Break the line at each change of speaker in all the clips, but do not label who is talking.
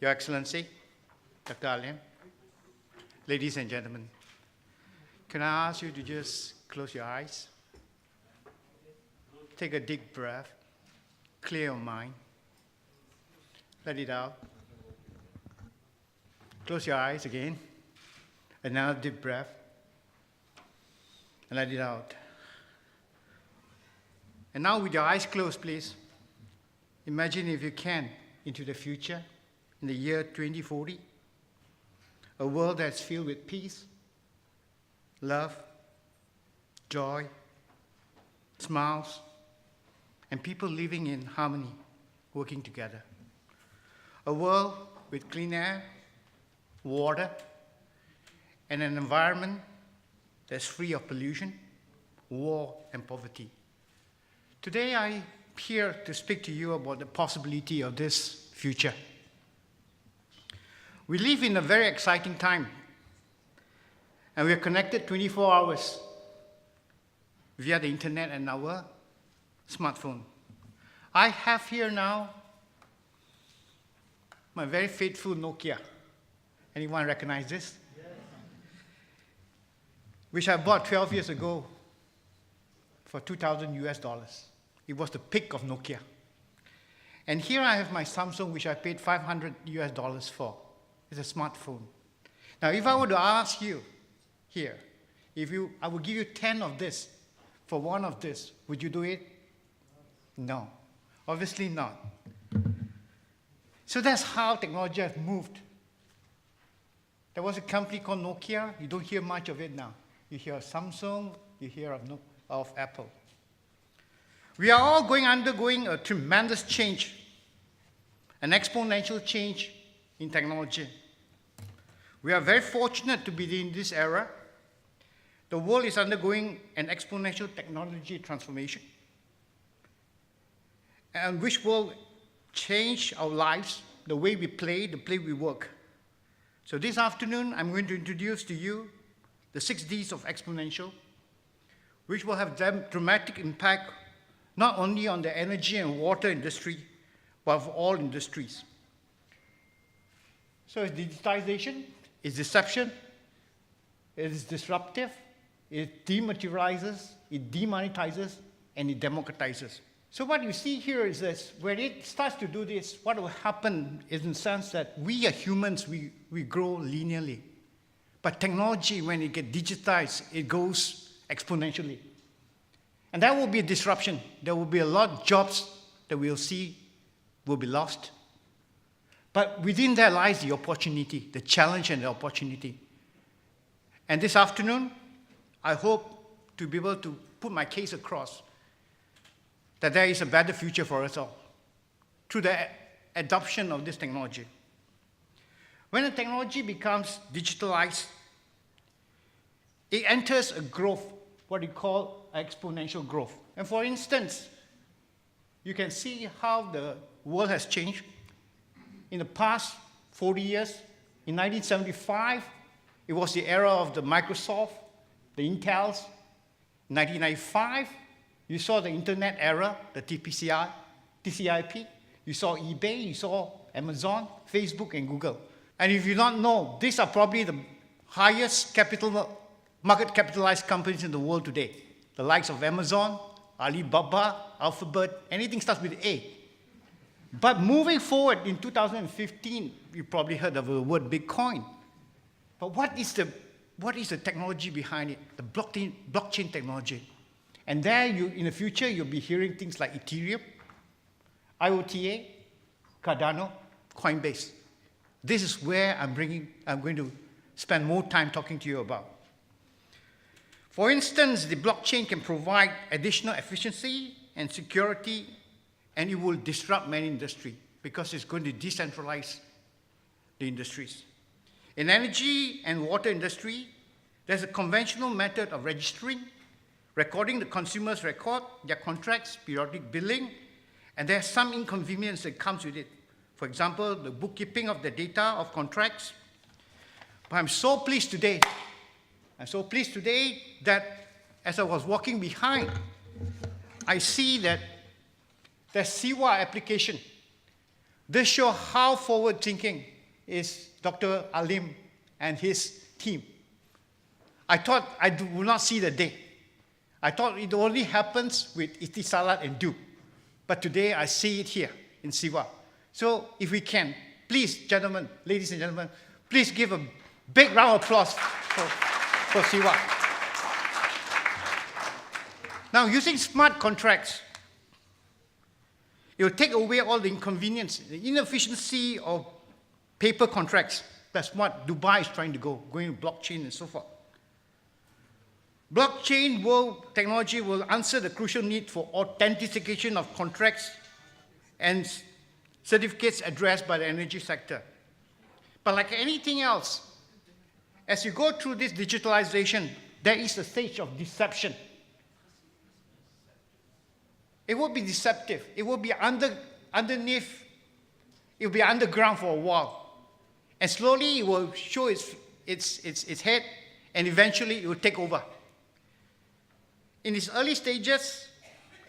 Your Excellency, Dr. Alian, ladies and gentlemen, can I ask you to just close your eyes, take a deep breath, clear your mind, let it out. Close your eyes again, another deep breath, and let it out. And now with your eyes closed, please, imagine if you can into the future, in the year 2040, a world that's filled with peace, love, joy, smiles, and people living in harmony, working together. A world with clean air, water, and an environment that's free of pollution, war, and poverty. Today, I'm here to speak to you about the possibility of this future. We live in a very exciting time, and we are connected 24 hours via the internet and our smartphone. I have here now my very faithful Nokia. Anyone recognize this? Yes. Which I bought 12 years ago for $2,000 US. It was the peak of Nokia. And here I have my Samsung, which I paid $500 US for. It's a smartphone. Now, if I were to ask you here, I would give you 10 of this for one of this, would you do it? No, obviously not. So that's how technology has moved. There was a company called Nokia. You don't hear much of it now. You hear of Samsung, you hear of Apple. We are all undergoing a tremendous change, an exponential change in technology. We are very fortunate to be in this era. The world is undergoing an exponential technology transformation, and which will change our lives, the way we play, the way we work. So this afternoon, I'm going to introduce to you the 6 Ds of Exponential, which will have dramatic impact not only on the energy and water industry, but of all industries. So it's digitization, it's deception, it is disruptive, it dematerializes, it demonetizes, and it democratizes. So what you see here is this: when it starts to do this, what will happen is in the sense that we as humans, we grow linearly. But technology, when it gets digitized, it goes exponentially. And that will be a disruption. There will be a lot of jobs that we'll see will be lost. But within that lies the opportunity, the challenge and the opportunity. And this afternoon, I hope to be able to put my case across that there is a better future for us all through the adoption of this technology. When the technology becomes digitalized, it enters a growth, what we call exponential growth. And for instance, you can see how the world has changed. In the past 40 years, in 1975, it was the era of the Microsoft, the Intels. In 1995, you saw the internet era, the TCP. You saw eBay, you saw Amazon, Facebook, and Google. And if you don't know, these are probably the highest market capitalized companies in the world today. The likes of Amazon, Alibaba, Alphabet, anything starts with A. But moving forward in 2015, you probably heard of the word Bitcoin. But what is the technology behind it? The blockchain technology. And there, in the future, you'll be hearing things like Ethereum, IOTA, Cardano, Coinbase. This is where I'm going to spend more time talking to you about. For instance, the blockchain can provide additional efficiency and security, and it will disrupt many industries because it's going to decentralize the industries. In energy and water industry, there's a conventional method of registering, recording the consumer's record, their contracts, periodic billing, and there's some inconvenience that comes with it. For example, the bookkeeping of the data of contracts. But I'm so pleased today that as I was walking behind, I see that the Siwa application, This shows how forward-thinking is Dr. Alim and his team. I thought I would not see the day. I thought it only happens with Itisalat and Duke. But today I see it here in Siwa. So if we can, please, gentlemen, ladies and gentlemen, please give a big round of applause for Siwa. Now, using smart contracts, it will take away all the inconvenience, the inefficiency of paper contracts. That's what Dubai is trying to go, going to blockchain and so forth. Blockchain technology will answer the crucial need for authentication of contracts and certificates addressed by the energy sector. But like anything else, as you go through this digitalization, there is a stage of deception. It will be deceptive. It will be underneath. It will be underground for a while. And slowly it will show its head, and eventually it will take over. In its early stages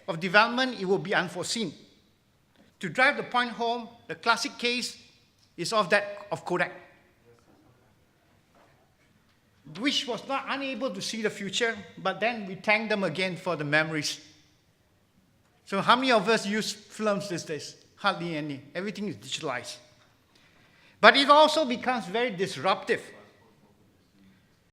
of development, it will be unforeseen. To drive the point home, the classic case is of that of Kodak, which was not unable to see the future, but then we thank them again for the memories. So how many of us use films these days? Hardly any. Everything is digitalized. But it also becomes very disruptive